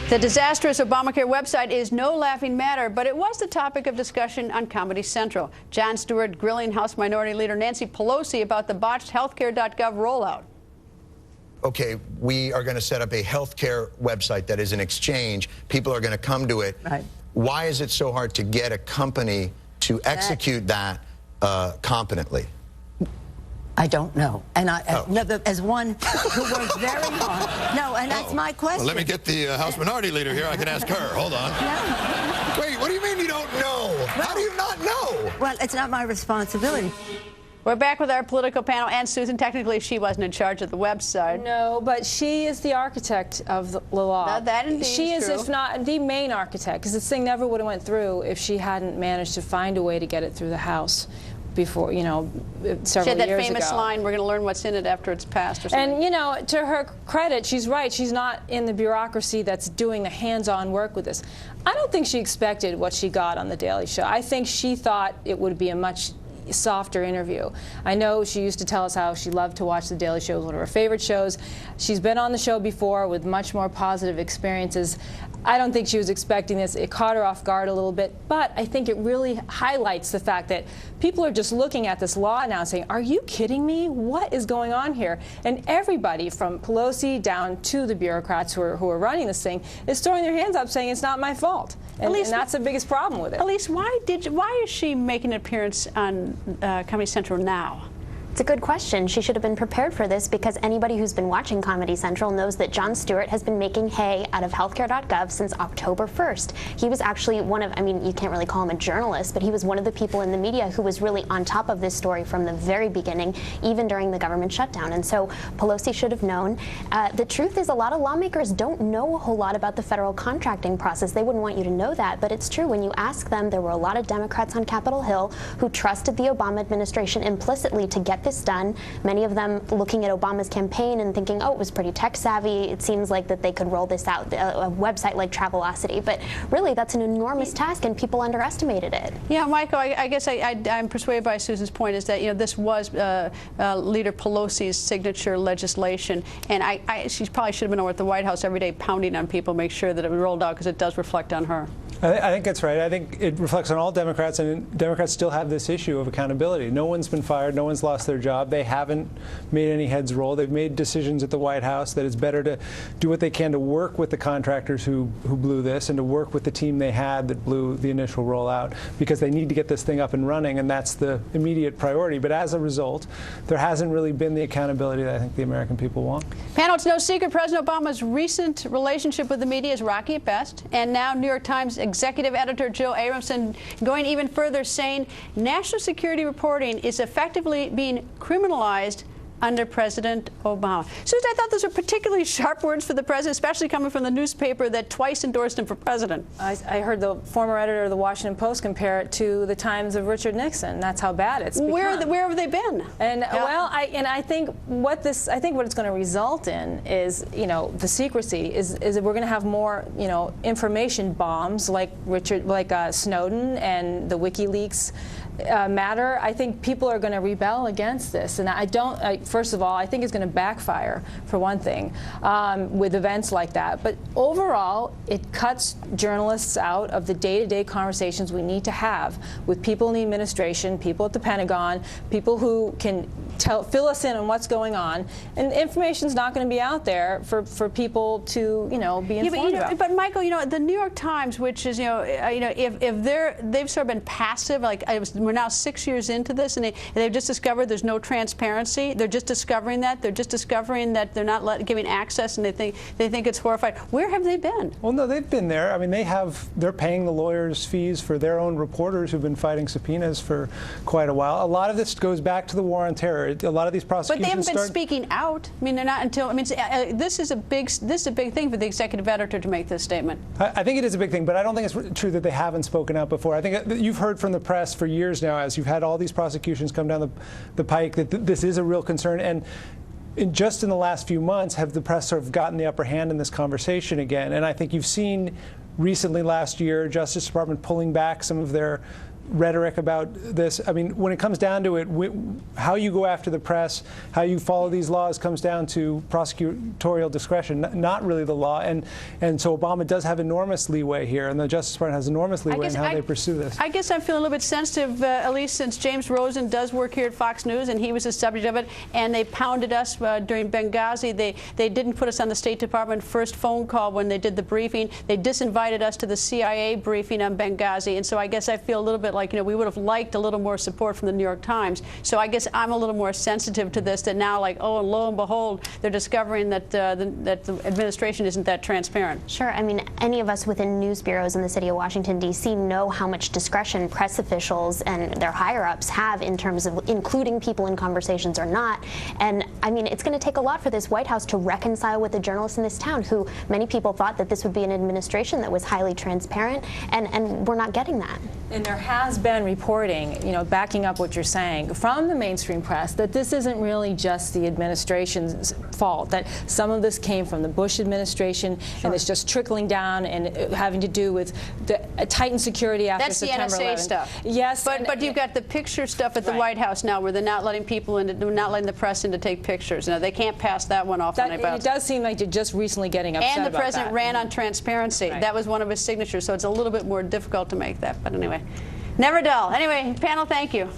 The disastrous Obamacare website is no laughing matter, but it was the topic of discussion on Comedy Central. Jon Stewart grilling House Minority Leader Nancy Pelosi about the botched healthcare.gov rollout. Okay, we are going to set up a healthcare website that is an exchange. People are going to come to it. Right. Why is it so hard to get a company to execute that competently? I don't know. And as one who works very hard. No, and that's my question. Well, let me get the House Minority Leader here. I can ask her. Hold on. No. Wait, what do you mean you don't know? How do you not know? Well, it's not my responsibility. We're back with our political panel, and Susan, technically she wasn't in charge of the website. No, but she is the architect of the law. Now, that indeed she is, true. if not the main architect, because this thing never would have went through if she hadn't managed to find a way to get it through the House before, you know, several years ago. She had that famous line, we're going to learn what's in it after it's passed or something. And, you know, to her credit, she's right. She's not in the bureaucracy that's doing the hands-on work with this. I don't think she expected what she got on The Daily Show. I think she thought it would be a much softer interview. I know she used to tell us how she loved to watch The Daily Show. It was one of her favorite shows. She's been on the show before with much more positive experiences. I don't think she was expecting this. It caught her off guard a little bit, but I think it really highlights the fact that people are just looking at this law now and saying, are you kidding me? What is going on here? And everybody from Pelosi down to the bureaucrats who are running this thing is throwing their hands up saying it's not my fault. And that's the biggest problem with it. Elise, why is she making an appearance on Comedy Central now? It's a good question. She should have been prepared for this because anybody who's been watching Comedy Central knows that Jon Stewart has been making hay out of healthcare.gov since October 1st. He was actually one of, I mean, you can't really call him a journalist, but he was one of the people in the media who was really on top of this story from the very beginning, even during the government shutdown. And so Pelosi should have known. The truth is a lot of lawmakers don't know a whole lot about the federal contracting process. They wouldn't want you to know that, but it's true. When you ask them, there were a lot of Democrats on Capitol Hill who trusted the Obama administration implicitly to get this done. Many of them looking at Obama's campaign and thinking, oh, it was pretty tech savvy. It seems like that they could roll this out, a website like Travelocity. But really, that's an enormous task, and people underestimated it. Yeah, Michael, I guess I'm persuaded by Susan's point is that, you know, this was Leader Pelosi's signature legislation, and she probably should have been over at the White House every day pounding on people, make sure that it was rolled out, because it does reflect on her. I think that's right. I think it reflects on all Democrats, and Democrats still have this issue of accountability. No one's been fired. No one's lost their job. They haven't made any heads roll. They've made decisions at the White House that it's better to do what they can to work with the contractors who blew this and to work with the team they had that blew the initial rollout, because they need to get this thing up and running, and that's the immediate priority. But as a result, there hasn't really been the accountability that I think the American people want. Panel, it's no secret President Obama's recent relationship with the media is rocky at best, and now New York Times executive editor Joe Abramson going even further, saying national security reporting is effectively being criminalized under President Obama. Susan, I thought those were particularly sharp words for the president, especially coming from the newspaper that twice endorsed him for president. I heard the former editor of the Washington Post compare it to the times of Richard Nixon. That's how bad it's become. Where have they been? And well, I think what it's going to result in is, you know, the secrecy is that we're going to have more, you know, information bombs like Snowden and the WikiLeaks matter. I think people are going to rebel against this, and first of all, I think it's going to backfire, for one thing, with events like that. But overall, it cuts journalists out of the day-to-day conversations we need to have with people in the administration, people at the Pentagon, people who can fill us in on what's going on. And information's not going to be out there for people to, you know, be informed about. But Michael, you know, the New York Times, which is, if they've sort of been passive, like we're now 6 years into this, and they've just discovered there's no transparency. They're just discovering that. They're just discovering that they're not giving access, and they think it's horrifying. Where have they been? Well, no, they've been there. I mean, they're paying the lawyers' fees for their own reporters who've been fighting subpoenas for quite a while. A lot of this goes back to the war on terror. A lot of these prosecutions. But they haven't been speaking out. I mean, they're not until. I mean, this is a big thing for the executive editor to make this statement. I think it is a big thing, but I don't think it's true that they haven't spoken out before. I think you've heard from the press for years now, as you've had all these prosecutions come down the pike, that this is a real concern. And just in the last few months, have the press sort of gotten the upper hand in this conversation again. And I think you've seen recently, last year, Justice Department pulling back some of their rhetoric about this. I mean, when it comes down to it, how you go after the press, how you follow these laws comes down to prosecutorial discretion, not really the law. And so Obama does have enormous leeway here, and the Justice Department has enormous leeway in how they pursue this. I guess I'm feeling a little bit sensitive, at least since James Rosen does work here at Fox News, and he was the subject of it, and they pounded us during Benghazi. They didn't put us on the State Department first phone call when they did the briefing. They disinvited us to the CIA briefing on Benghazi, and so I guess I feel a little bit like, we would have liked a little more support from the New York Times. So I guess I'm a little more sensitive to this, that now, like, oh, and lo and behold, they're discovering that that the administration isn't that transparent. Sure. I mean, any of us within news bureaus in the city of Washington, D.C. know how much discretion press officials and their higher-ups have in terms of including people in conversations or not. And, I mean, it's going to take a lot for this White House to reconcile with the journalists in this town, who many people thought that this would be an administration that was highly transparent, and we're not getting that. And there has been reporting, backing up what you're saying, from the mainstream press, that this isn't really just the administration's fault, that some of this came from the Bush administration, and it's just trickling down and having to do with the tightened security after September 11th. That's the NSA stuff. Yes. But you've got the picture stuff at the White House now, where they're not letting people in, they're not letting the press in to take pictures. Now, they can't pass that one off on anybody else. It does seem like you're just recently getting upset about that. And the president ran on transparency. That was one of his signatures, so it's a little bit more difficult to make that. But anyway, never dull. Anyway, panel, thank you.